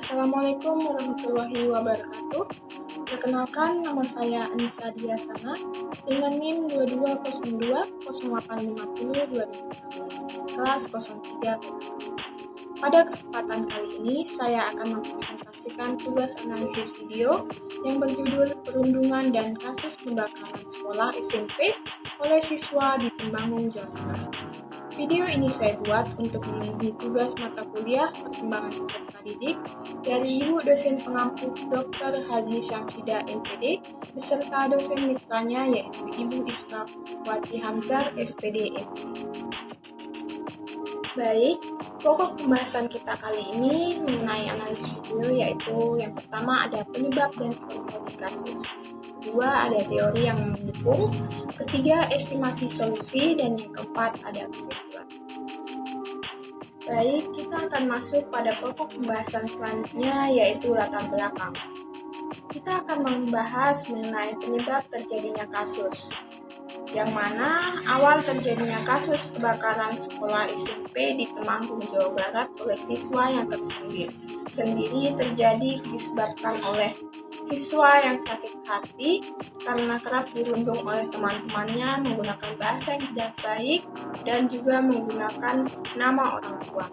Assalamualaikum warahmatullahi wabarakatuh. Perkenalkan, nama saya Anissa Diasana dengan NIM 22020850 kelas 03. Pada kesempatan kali ini, saya akan mempresentasikan tugas analisis video yang berjudul Perundungan dan Kasus Pembakaran Sekolah SMP oleh Siswa di Temanggung, Jawa Tengah. Video ini saya buat untuk memenuhi tugas mata kuliah perkembangan peserta didik dari Ibu dosen pengampu Dr. Haji Syamsida MPD beserta dosen mitranya yaitu Ibu Iska Wati Hamzar SPD MPD. Baik, pokok pembahasan kita kali ini mengenai analisis video yaitu yang pertama ada penyebab dan kronologi kasus. Kedua, ada teori yang mendukung. Ketiga, estimasi solusi. Dan yang keempat, ada kesimpulan. Baik, kita akan masuk pada pokok pembahasan selanjutnya, yaitu latar belakang. Kita akan membahas mengenai penyebab terjadinya kasus, yang mana awal terjadinya kasus kebakaran sekolah SMP di Temanggung, Jawa Barat oleh siswa yang tersendiri terjadi disebabkan oleh siswa yang sakit hati karena kerap dirundung oleh teman-temannya menggunakan bahasa yang tidak baik dan juga menggunakan nama orang tua.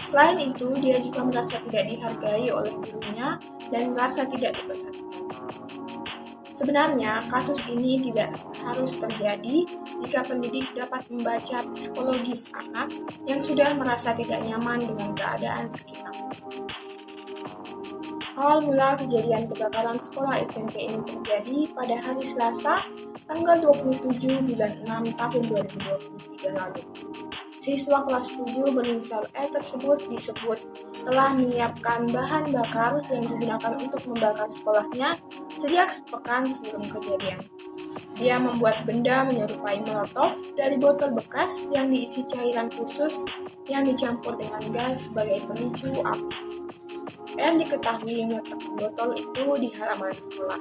Selain itu, dia juga merasa tidak dihargai oleh gurunya dan merasa tidak diperhatikan. Sebenarnya, kasus ini tidak harus terjadi jika pendidik dapat membaca psikologis anak yang sudah merasa tidak nyaman dengan keadaan sekitar. Awal mula kejadian kebakaran sekolah SMP ini terjadi pada hari Selasa, tanggal 27 bulan 6 tahun 2023 lalu. Siswa kelas 7 berinisial E tersebut disebut telah menyiapkan bahan bakar yang digunakan untuk membakar sekolahnya sejak sepekan sebelum kejadian. Dia membuat benda menyerupai molotov dari botol bekas yang diisi cairan khusus yang dicampur dengan gas sebagai pemicu api. R diketahui meletakkan botol itu di halaman sekolah.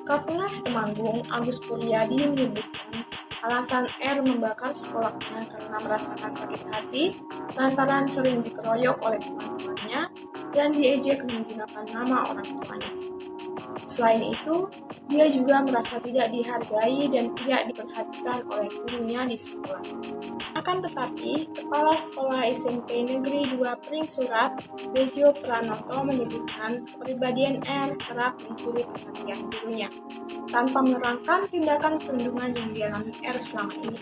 Kapolres Temanggung, Agus Puryadi menyebutkan alasan R membakar sekolahnya karena merasakan sakit hati lantaran sering dikeroyok oleh teman-temannya dan diejek menggunakan nama orang tuanya. Selain itu, dia juga merasa tidak dihargai dan tidak diperhatikan oleh gurunya di sekolah. Akan tetapi, Kepala Sekolah SMP Negeri 2 Pringsurat, Bejo Pranoto menyebutkan kepribadian R kerap mencuri perhatian gurunya, tanpa menerangkan tindakan perundungan yang dialami R selama ini.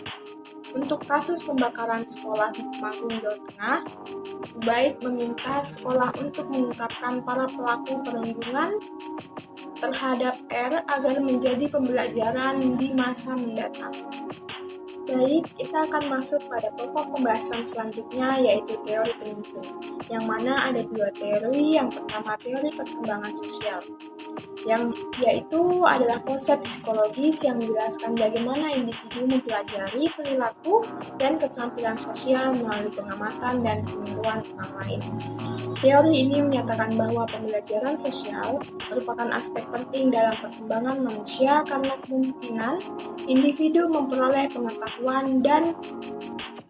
Untuk kasus pembakaran sekolah di Temanggung, Jawa Tengah, Ubaid meminta sekolah untuk mengungkapkan para pelaku perundungan terhadap R agar menjadi pembelajaran di masa mendatang. Baik, kita akan masuk pada pokok pembahasan selanjutnya yaitu teori penyusun, yang mana ada dua teori. Yang pertama teori perkembangan sosial, yang yaitu adalah konsep psikologis yang menjelaskan bagaimana individu mempelajari perilaku dan keterampilan sosial melalui pengamatan dan peniruan orang lain. Teori ini menyatakan bahwa pembelajaran sosial merupakan aspek penting dalam perkembangan manusia karena kemungkinan individu memperoleh pengetahuan dan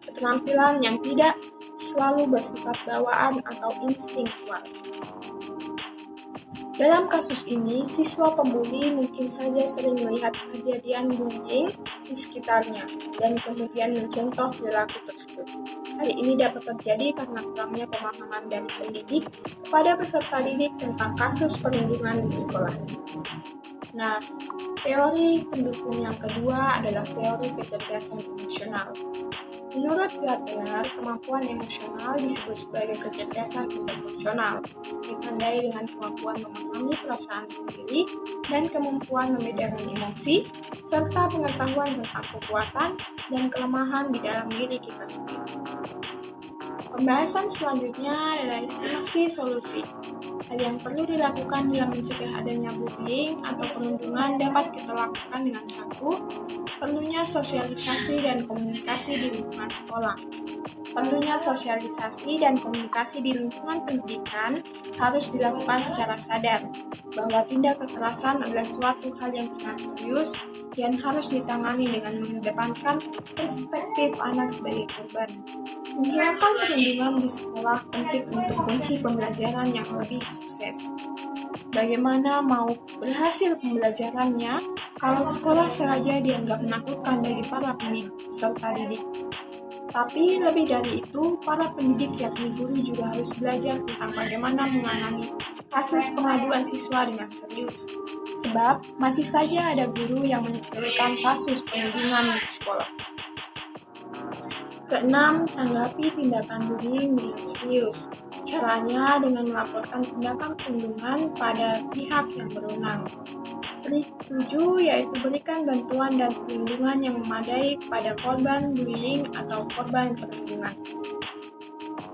keterampilan yang tidak selalu bersifat bawaan atau instinktual. Dalam kasus ini, siswa pembuli mungkin saja sering melihat kejadian bullying di sekitarnya dan kemudian mencontoh perilaku tersebut. Hal ini dapat terjadi karena kurangnya pemahaman dari pendidik kepada peserta didik tentang kasus perundungan di sekolah. Nah, teori pendukung yang kedua adalah teori kecerdasan emosional. Menurut Gardner, kemampuan emosional disebut sebagai kecerdasan interpersonal, ditandai dengan kemampuan memahami perasaan sendiri dan kemampuan membedakan emosi, serta pengetahuan tentang kekuatan dan kelemahan di dalam diri kita sendiri. Pembahasan selanjutnya adalah estimasi solusi. Hal yang perlu dilakukan dalam mencegah adanya bullying atau perundungan dapat kita lakukan dengan satu, perlunya sosialisasi dan komunikasi di lingkungan sekolah. Perlunya sosialisasi dan komunikasi di lingkungan pendidikan harus dilakukan secara sadar bahwa tindak kekerasan adalah suatu hal yang sangat serius yang harus ditangani dengan mengedepankan perspektif anak sebagai korban. Menghilangkan perundungan di sekolah penting untuk kunci pembelajaran yang lebih sukses. Bagaimana mau berhasil pembelajarannya kalau sekolah sengaja dianggap menakutkan bagi para peserta didik? Tapi lebih dari itu, para pendidik yakni guru juga harus belajar tentang bagaimana menangani kasus pengaduan siswa dengan serius. Sebab masih saja ada guru yang menyepelekan kasus perundungan di sekolah. Keenam, tanggapi tindakan bullying dengan serius. Caranya dengan melaporkan tindakan perundungan pada pihak yang berwenang. 7. Yaitu berikan bantuan dan perlindungan yang memadai kepada korban bullying atau korban perundungan.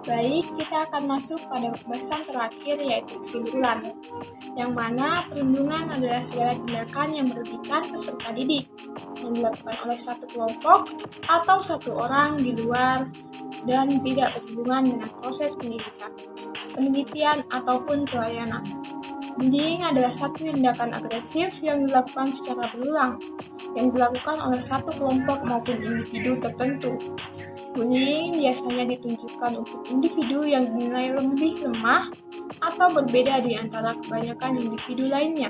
Baik, kita akan masuk pada pembahasan terakhir yaitu kesimpulan, yang mana perundungan adalah segala tindakan yang merugikan peserta didik yang dilakukan oleh satu kelompok atau satu orang di luar dan tidak berhubungan dengan proses pendidikan, penelitian, ataupun pelayanan. Bullying adalah satu tindakan agresif yang dilakukan secara berulang, yang dilakukan oleh satu kelompok maupun individu tertentu. Bullying biasanya ditunjukkan untuk individu yang dinilai lebih lemah atau berbeda di antara kebanyakan individu lainnya.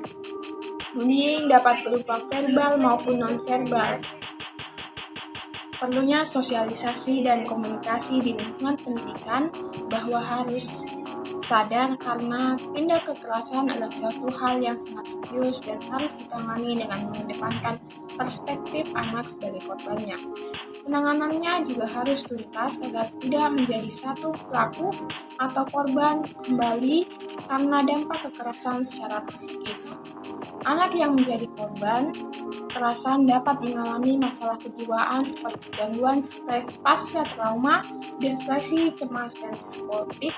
Bullying dapat berupa verbal maupun non-verbal. Perlunya sosialisasi dan komunikasi di lingkungan pendidikan bahwa harus sadar karena tindak kekerasan adalah suatu hal yang sangat serius dan harus ditangani dengan mengedepankan perspektif anak sebagai korbannya. Penanganannya juga harus tuntas agar tidak menjadi satu pelaku atau korban kembali karena dampak kekerasan secara psikis. Anak yang menjadi korban kekerasan dapat mengalami masalah kejiwaan seperti gangguan stres pasca trauma, depresi, cemas, dan psikotik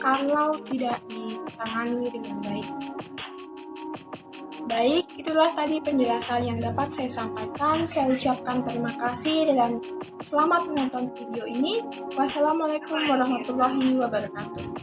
kalau tidak ditangani dengan baik. Baik, itulah tadi penjelasan yang dapat saya sampaikan. Saya ucapkan terima kasih dan selamat menonton video ini. Wassalamualaikum warahmatullahi wabarakatuh.